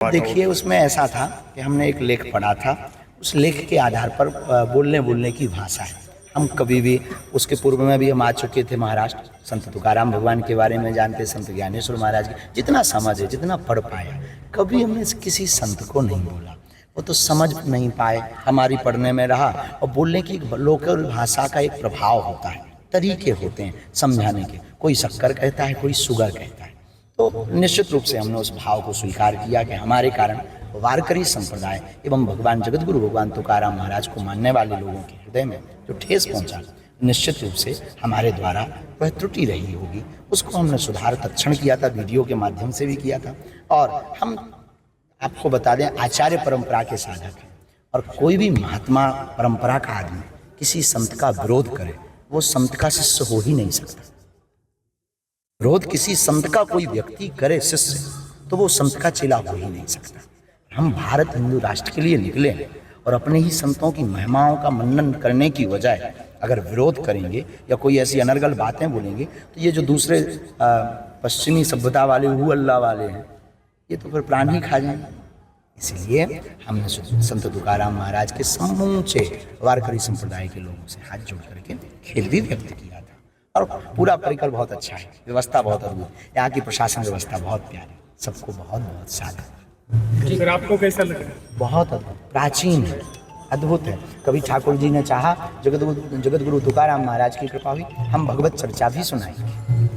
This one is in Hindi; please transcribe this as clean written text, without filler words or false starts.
देखिए, उसमें ऐसा था कि हमने एक लेख पढ़ा था। उस लेख के आधार पर बोलने की भाषा है। हम कभी भी, उसके पूर्व में भी हम आ चुके थे महाराष्ट्र, संत तुकाराम भगवान के बारे में जानते, संत ज्ञानेश्वर महाराज के, जितना समझ है, जितना पढ़ पाया, कभी हमने किसी संत को नहीं बोला। वो तो समझ नहीं पाए, हमारी पढ़ने में रहा। और बोलने की लोकल भाषा का एक प्रभाव होता है, तरीके होते हैं समझाने के। कोई शक्कर कहता है, कोई शुगर कहता है। तो निश्चित रूप से हमने उस भाव को स्वीकार किया कि हमारे कारण वारकरी संप्रदाय एवं भगवान जगतगुरु भगवान तुकाराम महाराज को मानने वाले लोगों के हृदय में जो ठेस पहुंचा, निश्चित रूप से हमारे द्वारा वह त्रुटि रही होगी। उसको हमने सुधार तत्क्षण किया था, वीडियो के माध्यम से भी किया था। और हम आपको बता दें, आचार्य परंपरा के साधक हैं, और कोई भी महात्मा परंपरा का आदमी किसी संत का विरोध करे, वो संत का शिष्य हो ही नहीं सकता। विरोध किसी संत का कोई व्यक्ति करे शिष्य, तो वो संत का चेला हो ही नहीं सकता। हम भारत हिंदू राष्ट्र के लिए निकले हैं, और अपने ही संतों की महिमाओं का मनन करने की बजाय अगर विरोध करेंगे या कोई ऐसी अनर्गल बातें बोलेंगे, तो ये जो दूसरे पश्चिमी सभ्यता वाले हु अल्लाह वाले हैं, ये तो फिर प्राण ही खा जाएंगे। इसलिए हमने संत तुकाराम महाराज के समूचे वारकरी संप्रदाय के लोगों से हाथ जोड़ करके खेद भी व्यक्त किया था। और पूरा परिकर बहुत अच्छा है, व्यवस्था बहुत अद्भुत, यहाँ की प्रशासन व्यवस्था बहुत प्यारी, सबको बहुत बहुत साधन। सर, आपको कैसा लगा? बहुत अद्भुत, प्राचीन है, अद्भुत है। कभी ठाकुर जी ने चाहा, जगतगुरु तुकाराम महाराज की कृपा हुई, हम भगवत चर्चा भी सुनाएंगे।